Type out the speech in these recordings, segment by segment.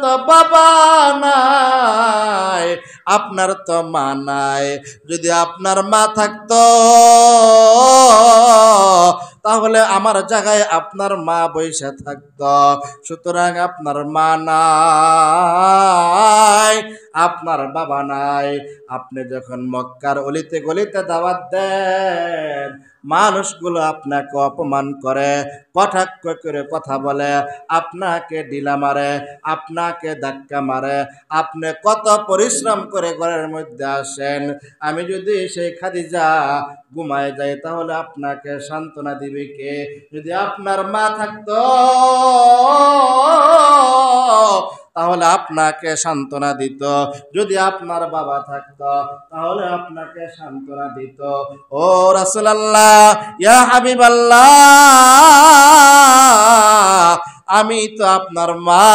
তো বাবা নাই, আপনার তো মা নাই। যদি আপনার মা থাকতো তাহলে আমার জায়গায় আপনার মা বসে থাকতো। সুতরাং আপনার মা নাই, আপনার বাবা নাই। আপনি যখন মক্কার অলিতে গলিতে দাওয়াত দেন, মানুষগুলো আপনাকে অপমান করে, কটাক্ষ করে কথা বলে, আপনাকে ঢিলা মারে, আপনাকে ধাক্কা মারে। আপনি কত পরিশ্রম করে ঘরের মধ্যে আসেন। আমি যদি সেই খাদিজা ঘুমায় যাই তাহলে আপনাকে সান্ত্বনা দিবে কে? যদি আপনার মা থাকতো তাহলে আপনাকে সান্ত্বনা দিত। যদি আপনার বাবা থাকতো তাহলে আপনাকে সান্ত্বনা দিত। ও রাসূলুল্লাহ, ইয়া হাবিবাল্লাহ, আমি তো আপনার মা,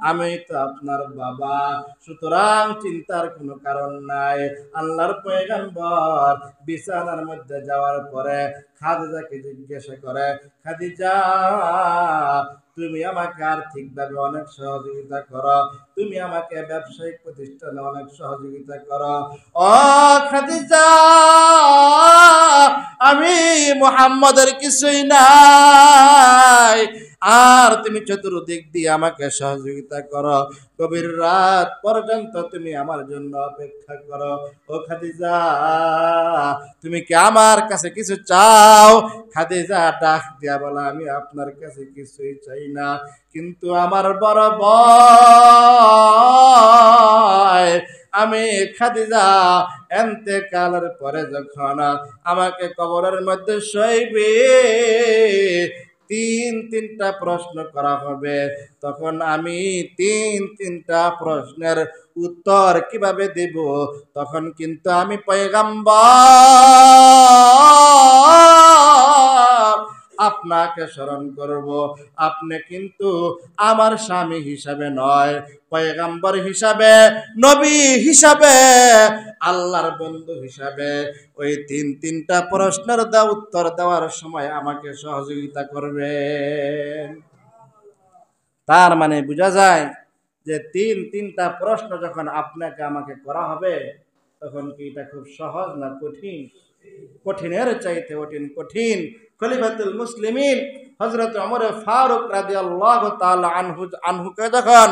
আমি তো আপনার বাবা, সুতরাং চিন্তার কোনো কারণ নাই। আল্লাহর পয়গম্বর বিছানার মধ্যে যাওয়ার পরে খাদিজাকে জিজ্ঞাসা করে, খাদিজা, তুমি আমাকে আর্থিকভাবে অনেক সহযোগিতা করো, তুমি আমাকে ব্যবসায়িক প্রতিষ্ঠানে অনেক সহযোগিতা করো। ও খাদিজা, আমি মুহাম্মদের কিছুই নাই, আর তুমি চতুর্দিক দিয়ে আমাকে সহযোগিতা করো, গভীর রাত পর্যন্ত তুমি আমার জন্য অপেক্ষা করো। ও খাদিজা, তুমি কি আমার কাছে কিছু চাও? খাদিজা ডাক দিয়া বলা, আমি আপনার কাছে কিছুই চাই না, কিন্তু আমার বড় ভয়, আমি খাদিজা ইন্তেকালের পরে যখন আমাকে কবরের মধ্যে শোইবে, তিনটা প্রশ্ন করা হবে, তখন আমি তিনটা প্রশ্নের উত্তর কিভাবে দেব? তখন কিন্তু আমি পয়গম্বর আপনাকে স্মরণ করব। আপনি কিন্তু আমার স্বামী হিসাবে নয়, পয়গম্বর হিসাবে, নবী হিসাবে, আল্লাহর বন্ধু হিসাবে ওই তিনটা প্রশ্নের উত্তর দেওয়ার সময় আমাকে সহযোগিতা করবেন। তার মানে বোঝা যায় যে তিনটা প্রশ্ন যখন আপনাকে আমাকে করা হবে, তখন কি এটা খুব সহজ না কঠিন? কঠিনের চাইতে কঠিন। খলিফাতুল মুসলিমিন হযরত ওমর ফারুক রাদিয়াল্লাহু তাআলা আনহুকে যখন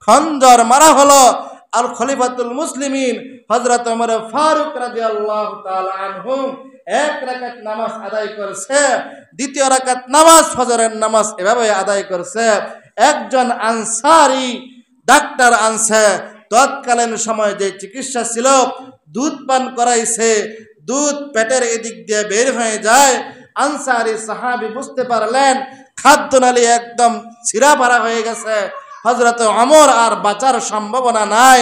খঞ্জর মারা হলো, আর খলিফাতুল মুসলিমিন হযরত ওমর ফারুক রাদিয়াল্লাহু তাআলা আনহু এক রাকাত নামাজ আদায় করছে, দ্বিতীয় রাকাত নামাজ ফজরের নামাজ এভাবে আদায় করছে। একজন আনসারী ডাক্তার আনছে, তৎকালীন সময় যে চিকিৎসা ছিল, দুধ পান করাইছে, দুধ পেটের এদিক দিয়ে বের হয়ে যায়। আনসারী সাহাবী বুঝতে পারলেন খাদ্যনালী একদম ছিঁড়াফাড়া হয়ে গেছে, হযরত ওমর আর বাঁচার সম্ভাবনা নাই।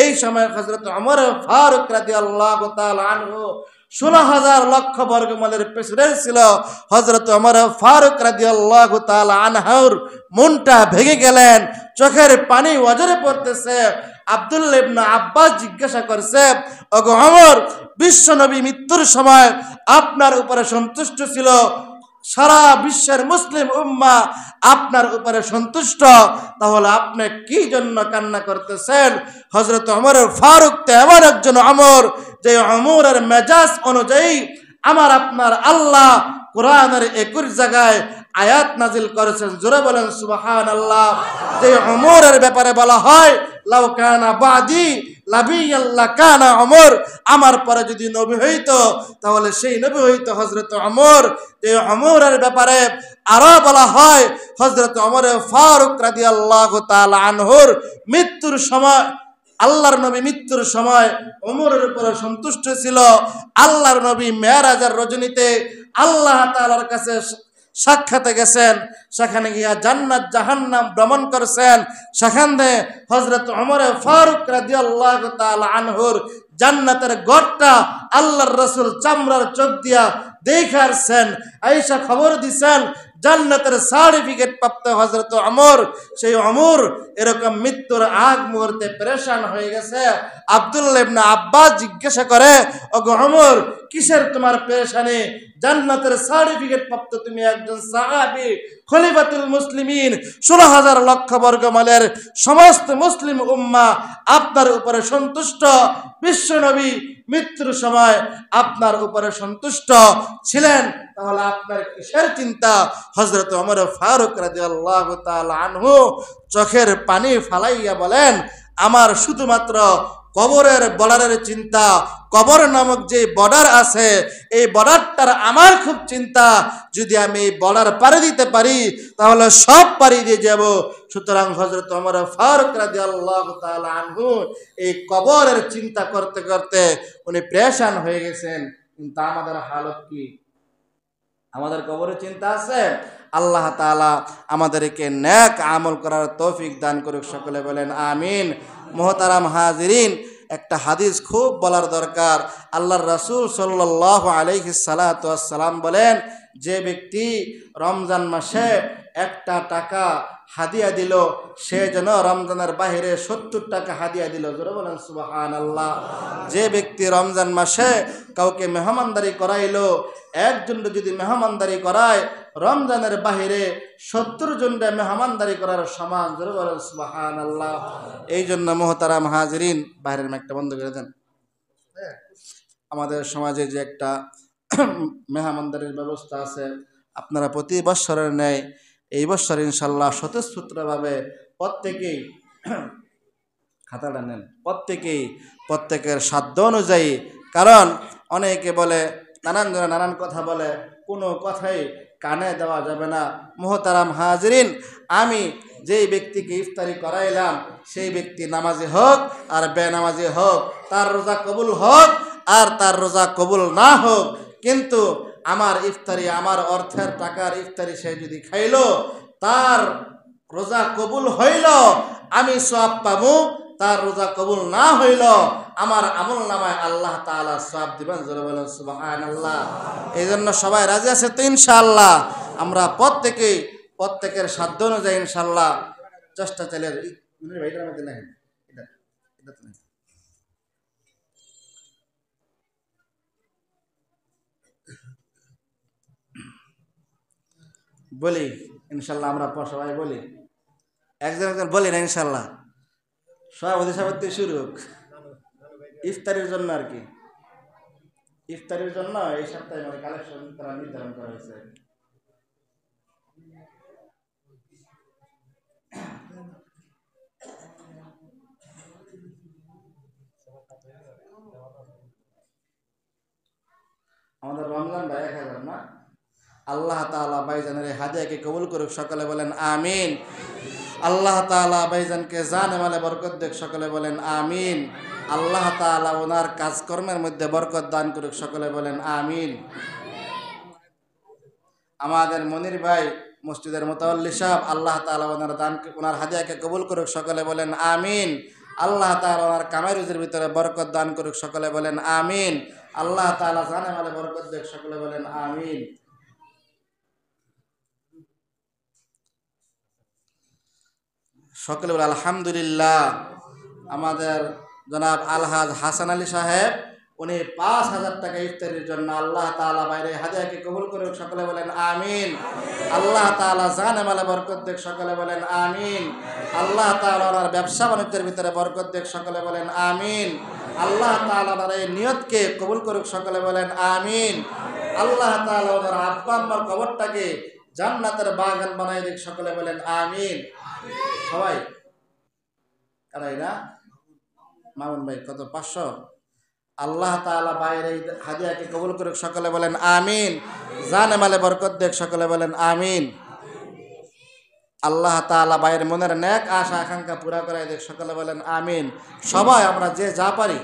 এই সময় হযরত ওমর ফারুক রাদিয়াল্লাহু তাআলা আনহু 16,000 লক্ষ বর্গমাইলের প্রেসিডেন্ট ছিল। হযরত ওমর ফারুক রাদিয়াল্লাহু তাআলা আনহুর মনটা ভেঙে গেলেন, চোখের পানি ওজরে পড়তেছে। আব্দুল্লাহ ইবনে আব্বাস জিজ্ঞাসা করছে, ওগো ওমর, বিশ্বনবী মৃত্যুর সময় আপনার উপরে সন্তুষ্ট ছিল, সারা বিশ্বের মুসলিম উম্মাহ আপনার উপরে সন্তুষ্ট, তাহলে আপনি কি জন্য কান্না করতেছেন? হযরত ওমর ফারুক তো এমন একজন ওমর, যে ওমরের মেজাজ অনুযায়ী আমার আপনার আল্লাহ কোরআনের 21 জায়গায় আয়াত নাজিল করেছেন। জোরে বলেন সুবহানাল্লাহ। যে ওমরের ব্যাপারে বলা হয়, লাউ কানা বাদি লাবিয়াল লাকানা ওমর, আমার পরে যদি নবী হইতো তাহলে সেই নবী হইতো হযরত ওমর। যে ওমরের ব্যাপারে আরো বলা হয়, হযরত ওমর ফারুক রাদিয়াল্লাহু তাআলা আনহুর মৃত্যুর সময়, আল্লাহর নবী মৃত্যুর সময় ওমরের উপরে সন্তুষ্ট ছিল। আল্লাহর নবী মেরাজের রজনীতে আল্লাহ তাআলার কাছে সাক্ষাতে গেছেন, সেখানে গিয়া জান্নাত জাহান্নাম ভ্রমণ করছেন। সেখানে হযরত ওমর ফারুক রাদিয়াল্লাহু তাআলা আনহুর জান্নাতের ঘরটা আল্লাহর রাসূল চামড়ার চোখ দিয়া দেখারছেন। আয়েশা খবর দিছেন জান্নাতের সার্টিফিকেট প্রাপ্ত হযরত ওমর, সেই ওমর এরকম মৃত্যুর আগ মুহূর্তে পেরেশান হয়ে গেছে। আব্দুল্লাহ ইবনে আব্বাস জিজ্ঞাসা করে, ওগো ওমর, কিসের তোমার পেরেশানি? জান্নাতের সার্টিফিকেট প্রাপ্ত তুমি একজন সাহাবী, খলিফাতুল মুসলিমিন, 16,000 লক্ষ বর্গ মাইলের সমস্ত মুসলিম উম্মাহ আপনার উপরে সন্তুষ্ট। বিশ্ব নবী মৃত্যুর সময় আপনার উপরে সন্তুষ্ট ছিলেন, তাহলে আপনার কিসের চিন্তা? হযরত ওমর ফারুক রাদিয়াল্লাহু তাআলা আনহু চোখের পানি ফালাইয়া বলেন, আমার শুধুমাত্র কবরের বর্ডারের চিন্তা। কবর নামক যে বর্ডার আছে, এই বর্ডারটার আমার খুব চিন্তা। যদি আমি এই বর্ডার পাড়ি দিতে পারি তাহলে সব পাড়ি দিয়ে যাব। সুতরাং হযরত ওমর ফারুক রাদিয়াল্লাহু তাআলা আনহু এই কবরের চিন্তা করতে করতে উনি পেরেশান হয়ে গেছেন। কিন্তু আমাদের হালত কি? আমাদের কবরের চিন্তা আছে? আল্লাহ তাআলা আমাদেরকে নেক আমল করার তৌফিক দান করুক, সকলে বলেন আমিন। মুহতারাম হাজিরিন, একটা হাদিস খুব বলার দরকার। আল্লাহর রাসূল সাল্লাল্লাহু আলাইহি সাল্লাতু ওয়াস সালাম বলেন, যে ব্যক্তি রমজান মাসে একটা টাকা হাদিয়া দিল, সে যেন রমজানের বাহিরে 70 টাকা হাদিয়া দিল। জোরে বলেন সুবহানাল্লাহ। যে ব্যক্তি রমজান মাসে কাউকে মেহমানদারি করাইলো, একজন যদি মেহমানদারি করায়, রমজানের বাহিরে 70 জনকে মেহমানদারি করার সমান। জোরে বলেন সুবহানাল্লাহ। এই জন্য মুহতারাম হাজিরিন, বাইরের মাইকটা বন্ধ করে দেন। আমাদের সমাজে যে একটা মেহমানদারির ব্যবস্থা আছে, আপনারা প্রতি বৎসরের ন্যায় এই বৎসর ইনশাল্লাহ স্বতঃস্ফূর্তভাবে প্রত্যেকেই খাতাটা নেন, প্রত্যেকের সাধ্য অনুযায়ী। কারণ অনেকে বলে, নানান জনে নানান কথা বলে, কোনো কথাই কানে দেওয়া যাবে না। মুহতারাম হাজিরিন, আমি যেই ব্যক্তিকে ইফতারি করাইলাম, সেই ব্যক্তি নামাজি হোক আর বেনামাজি হোক, তার রোজা কবুল হোক আর তার রোজা কবুল না হোক, কিন্তু আমার ইফতারি, আমার অর্থের টাকার ইফতারি সে যদি খাইলো, তার রোজা কবুল হইল, আমি সওয়াব পাবো। তার রোজা কবুল না হইল, আমার আমল নামায় আল্লাহ তাআলা সওয়াব দিবেন। জোরে বলেন সুবহানাল্লাহ। এই জন্য সবাই রাজি আছে তো ইনশাআল্লাহ? আমরা প্রত্যেকের সাধ্য অনুযায়ী ইনশাআল্লাহ চেষ্টা চালিয়ে বলি ইনশাল্লাহ। আমরা সবাই বলি, একজন বলি না ইনশাল্লাহ। সভাপতি সাহেব শুরু হোক ইফতারির জন্য আর কি। ইফতারির জন্য এই সপ্তাহে মানে কালেকশন তারা নির্ধারণ করা হয়েছে। আমাদের রমজান ভাই 1000 না? আল্লাহ তাআলা ভাইজানের হাদিয়াকে কবুল করুক, সকলে বলেন আমিন। আল্লাহ তাআলা ভাইজানকে জানে মালে বরকত দেখ, সকলে বলেন আমিন। আল্লাহ তাআলা ওনার কাজকর্মের মধ্যে বরকত দান করুক, সকলে বলেন আমিন। আমাদের মনির ভাই মসজিদের মুতাওয়াল্লি সাহেব, আল্লাহ তাআলা ওনার হাদিয়াকে কবুল করুক, সকলে বলেন আমিন। আল্লাহ তাআলা ওনার কামাই রুজির ভিতরে বরকত দান করুক, সকলে বলেন আমিন। আল্লাহ তাআলা জানে মালে বরকত দেখ, সকলে বলেন আমিন। সকলে বলে আলহামদুলিল্লাহ। আমাদের জনাব আলহাজ হাসান আলী সাহেব, উনি 5000 টাকা ইফতারির জন্য আল্লাহ তাআলা বাইরে হাদিয়াকে কবুল করুক, সকলে বলেন আমিন। আল্লাহ তাআলা জানে মালে বরকত দেখ, সকলে বলেন আমিন। আল্লাহ তাআলা ওনার ব্যবসা বাণিজ্যের ভিতরে বরকত দেখ, সকলে বলেন আমিন। আল্লাহ তাআলা ওনার এই নিয়তকে কবুল করুক, সকলে বলেন আমিন। আল্লাহ তাআলা ওনার আব্বা আম্মার কবরটাকে জান্নাতের বাগান বানাই দেখ, সকলে বলেন আমিন। সবাই কারাই না? মামুন ভাই কত? 500। আল্লাহ তাআলা বাইরে হাদিয়াকে কবুল করুক, সকলে বলেন আমিন। জানে মালে বরকত দেখ, সকলে বলেন আমিন। আল্লাহ তাআলা বাইরে মনের নেক আশা আকাঙ্ক্ষা পুরা করাই দেখ, সকলে বলেন আমিন। সবাই আমরা যে যা পারি।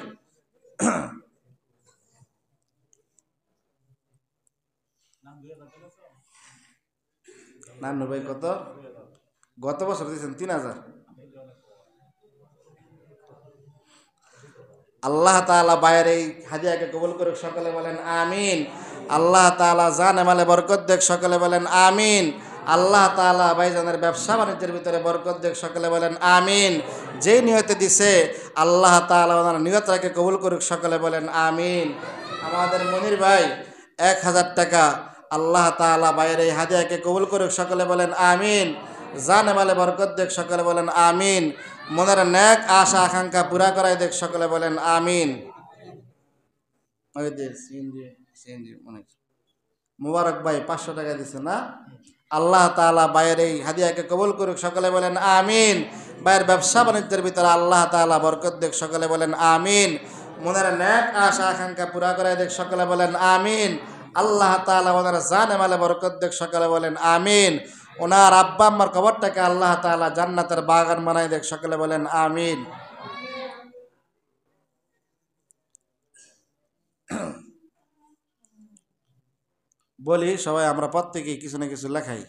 নানু ভাই কত? গত বছর দিয়েছেন 3000। আল্লাহ তাআলা বাইরে এই হাদিয়াকে কবুল করুক, সকলে বলেন আমিন। আল্লাহ তাআলা জানে মালে বরকত দেখ, সকলে বলেন আমিন। আল্লাহ তাআলা ভাইজানের ব্যবসা বাণিজ্যের ভিতরে বরকত দেখ, সকলে বলেন আমিন। যেই নিয়তে দিছে আল্লাহ তাআলা ওনার নিয়তটাকে কবুল করুক, সকলে বলেন আমিন। আমাদের মনির ভাই 1000 টাকা আল্লাহ তাআলা ভাইয়ের এই হাদিয়াকে কবুল করুক, সকলে বলেন আমিন। জানে মালে বরকত দেখ, সকলে বলেন আমিন। মনের নেক আশা আকাঙ্ক্ষা পুরা করাই দেখ, সকলে বলেন আমিন। মুবারক ভাই 500 টাকা দিছে না? আল্লাহ তাআলা ভাইয়ের এই হাদিয়াকে কবুল করুক, সকলে বলেন আমিন। ভাইয়ের ব্যবসা বাণিজ্যের ভিতরে আল্লাহ তাআলা বরকত দেখ, সকলে বলেন আমিন। মনের নেক আশা আকাঙ্ক্ষা পুরা করাই দেখ, সকলে বলেন আমিন। আল্লাহ তাআলা ওনার জানে মালে বরকত দেখ, সকলে বলেন আমিন। ওনার আব্বা আম্মার কবরটাকে আল্লাহ তাআলা জান্নাতের বাগান বানাই দেখ, সকলে বলেন আমিন। বলি সবাই আমরা প্রত্যেকেই কিছু না কিছু লেখাই।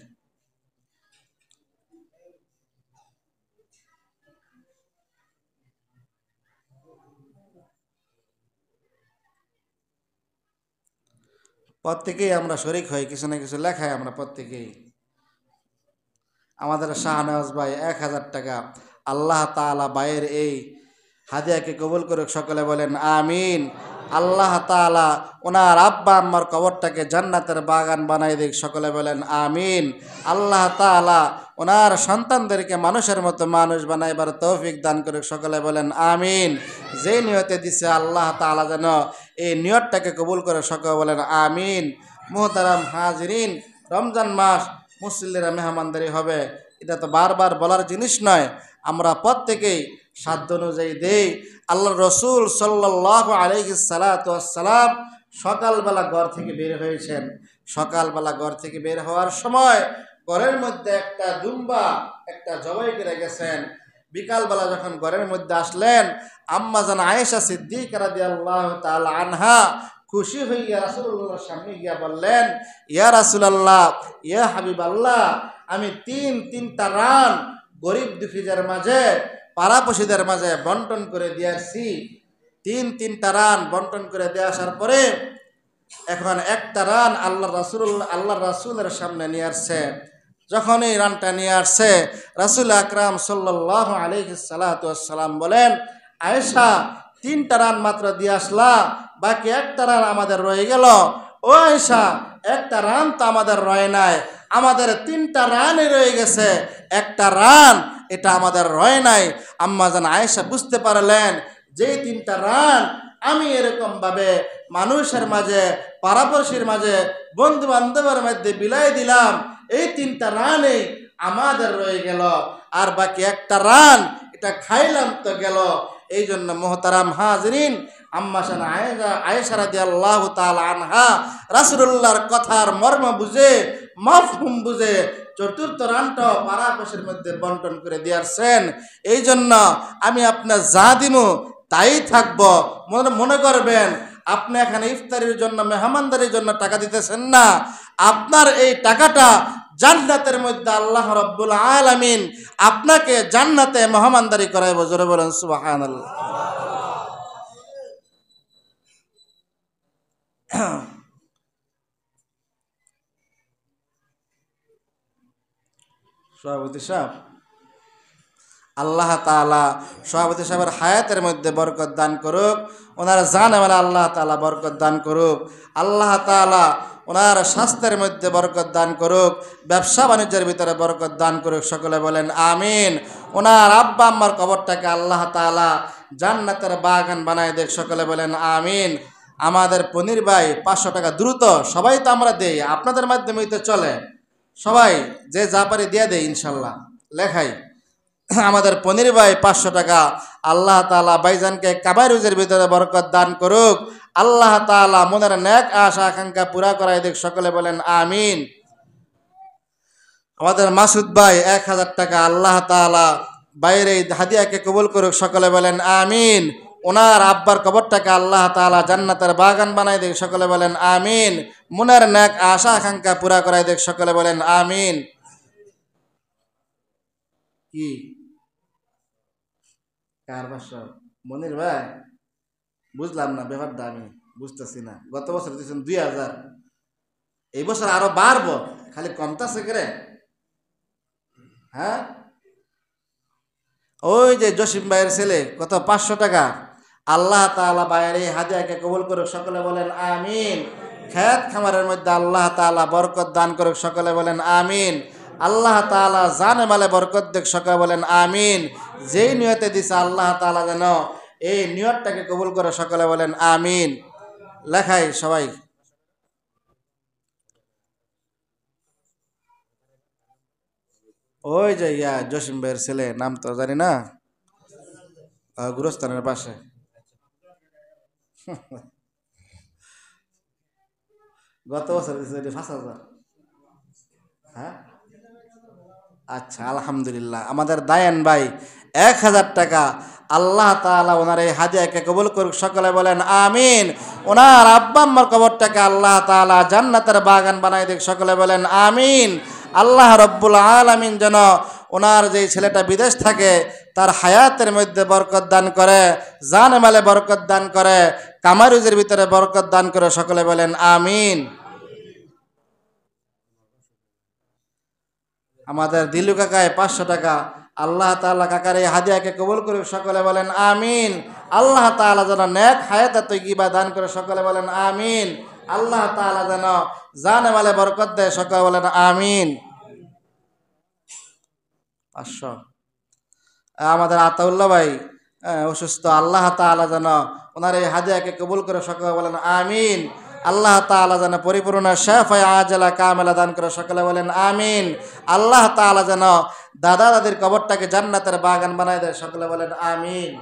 প্রত্যেকেই আমরা শরিক হই, কিছু না কিছু লেখাই আমরা প্রত্যেকেই। আমাদের শাহনওয়াজ ভাই 1000 টাকা আল্লাহ তাআলা ভাইয়ের এই হাদিয়াকে কবুল করুক, সকলে বলেন আমিন। আল্লাহ তাআলা ওনার আব্বা আম্মার কবরটাকে জান্নাতের বাগান বানাই দিক, সকলে বলেন আমিন। আল্লাহ তাআলা ওনার সন্তানদেরকে মানুষের মতো মানুষ বানাইবার তৌফিক দান করুক, সকলে বলেন আমিন। যে নিয়তে দিছে আল্লাহ তাআলা যেন এই নিয়তটাকে কবুল করে, সকলে বলেন আমিন। মুহতারাম হাজিরিন, রমজান মাস মুসল্লিরা মেহমানদারি হবে, এটা তো বারবার বলার জিনিস নয়। আমরা প্রত্যেকেই সাধ্য অনুযায়ী দেই। আল্লাহর রসুল সাল্লাল্লাহু আলাইহি সাল্লাতু ওয়াসসালাম সকালবেলা ঘর থেকে বের হয়েছেন। সকালবেলা ঘর থেকে বের হওয়ার সময় ঘরের মধ্যে একটা দুম্বা একটা জবাই করে গেছেন। বিকালবেলা যখন ঘরের মধ্যে আসলেন, আম্মা জান আয়েশা সিদ্দিকা রাদিয়াল্লাহু তাআলা আনহা খুশি হইয়া রাসূলুল্লাহর সামনে গিয়া বললেন, ইয়া রাসূলুল্লাহ, ইয়া হাবিবাল্লাহ, আমি তিনটা রান গরিব দুঃখীদের মাঝে, পাড়াপড়শিদের মাঝে বন্টন করে দিয়েছি। তিনটা রান বন্টন করে দিয়ে আসার পরে এখন একটা রান আল্লাহ রাসূলের সামনে নিয়ে আসছে। যখন এই রানটা নিয়ে আসছে, রাসূল আকরাম সাল্লাল্লাহু আলাইহি সাল্লাতু ওয়াসসালাম বলেন, আয়েশা, 3টা রান মাত্র দিয়ে আসলা, বাকি একটা রান আমাদের রয়ে গেল। ও আয়েশা, একটা রান তো আমাদের রয়ে নাই, আমাদের 3টা রানই রয়ে গেছে, একটা রান এটা আমাদের রয়ে নাই। আম্মা জান আয়েশা বুঝতে পারলেন যে 3টা রান আমি এরকম ভাবে মানুষের মাঝে, পাড়াপড়শির মাঝে, বন্ধু বান্ধবের মধ্যে বিলাই দিলাম, এই 3টা রানই আমাদের রয়ে গেল, আর বাকি একটা রান এটা খাইলাম তো গেল। এই জন্য মুহতারাম হাজিরিন, আম্মা জান আয়েশা রাদিয়াল্লাহু তাআলা আনহা রাসূলুল্লাহর কথার মর্ম বুঝে, মাফহুম বুঝে 4র্থ রানটা পাড়াপড়শির মধ্যে বন্টন করে দিয়েছেন। এই জন্য আমি আপনার যা দিমু তাই থাকবো। মনে করবেন আপনি এখানে ইফতারির জন্য, মেহমানদারির জন্য টাকা দিতেছেন না, আপনার এই টাকাটা জান্নাতের মধ্যে আল্লাহ রাব্বুল আলামিন আপনাকে জান্নাতে মেহমানদারি করাইব। জোরে বলেন সুবহানাল্লাহ। সভাপতি সাহেব, আল্লাহ তাআলা সভাপতি সাহেবের হায়াতের মধ্যে বরকত দান করুক, ওনার জানে মালে আল্লাহ তাআলা বরকত দান করুক। আল্লাহ তাআলা ওনার স্বাস্থ্যের মধ্যে বরকত দান করুক, ব্যবসা বাণিজ্যের ভিতরে বরকত দান করুক, সকলে বলেন আমিন। ওনার আব্বা আম্মার কবরটাকে আল্লাহ তাআলা জান্নাতের বাগান বানায় দেখ, সকলে বলেন আমিন। আমাদের পনির ভাই 500 টাকা দ্রুত, সবাই তো আমরা দেই, আপনাদের মাধ্যমেই তো চলে, সবাই যে যা পারে দিয়ে দেয় ইনশাল্লাহ, লেখাই। আমাদের পনির ভাই 500 টাকা, আল্লাহ তাআলা ভাইজানকে কাবারুজের ভিতরে বরকত দান করুক, আল্লাহ তাআলা মনের নেক আশা আকাঙ্ক্ষা পুরা করাই দেখ, সকলে বলেন আমিন। আমাদের মাসুদ ভাই 1000 টাকা, আল্লাহ তাআলা বাইরে হাদিয়াকে কবুল করুক, সকলে বলেন আমিন। ওনার আব্বার কবরটাকে আল্লাহ তাআলা জান্নাতের বাগান বানাই দেখ, সকলে বলেন আমিন। মনের নেক আশা আকাঙ্ক্ষা পুরা করাই দেখ, সকলে বলেন আমিন। কি কার 500? মনির ভাই, বুঝলাম না ব্যাপারটা, আমি বুঝতেছি না। গত বছর দিয়েছেন 2000, এই বছর আরো বাড়বো, খালি কমতাছে করে। হ্যাঁ, ওই যে জসিম ভাইয়ের ছেলে কত 500 টাকা। আল্লাহ তাআলা ভাইয়ের এই হাদিয়াকে কবুল করুক, সকলে বলেন আমিন। খেত খামারের মধ্যে আল্লাহ তাআলা বরকত দান করুক, সকলে বলেন আমিন। আল্লাহ তাআলা জানে মালে বরকত দেখ, সকলে বলেন আমিন। যেই নিয়তে দিছে আল্লাহ তাআলা যেন এই নিয়তটাকে কবুল করে, সকলে বলেন আমিন। লেখাই সবাই। ওই যে জসিম ভাইয়ের ছেলে, নাম তো জানি না, গুরস্থানের পাশে। গত বছর দিছে 5,000। হ্যাঁ, আচ্ছা আলহামদুলিল্লাহ। আমাদের দায়ান ভাই 1,000 টাকা। আল্লাহ তাআলা ওনার এই হাদিয়াকে কবুল করুক, সকলে বলেন আমিন। ওনার আব্বা আম্মার কবরটাকে আল্লাহ তাআলা জান্নাতের বাগান বানাই দেখ, সকলে বলেন আমিন। আল্লাহ রব্বুল আলামিন যেন ওনার যেই ছেলেটা বিদেশ থাকে তার হায়াতের মধ্যে বরকত দান করে, জানে মালে বরকত দান করে, কামারুজের ভিতরে বরকত দান করে, সকলে বলেন আমিন। আমাদের দিলু কাকায় 500 টাকা। আল্লাহ তাআলা কাকার এই হাদিয়াকে কবুল করুক, সকলে বলেন আমিন। আল্লাহ তাআলা যেন নেক হায়াতে তৈয়্যিবা দান করে, সকলে বলেন আমিন। আল্লাহ তাআলা যেন জানে মালে বরকত দেয়, সকলে বলেন আমিন। 500। আমাদের আতাউল্লাহ ভাই অসুস্থ, আল্লাহ তাআলা যেন ওনার এই হাদিয়াকে কবুল করে, সকলে বলেন আমিন। আল্লাহ তাআলা যেন পরিপূর্ণ শাফা আজলা কামেলা দান করে, সকলে বলেন আমিন। আল্লাহ তাআলা যেন দাদা দাদির কবরটাকে জান্নাতের বাগান বানায় দেয়, সকলে বলেন আমিন।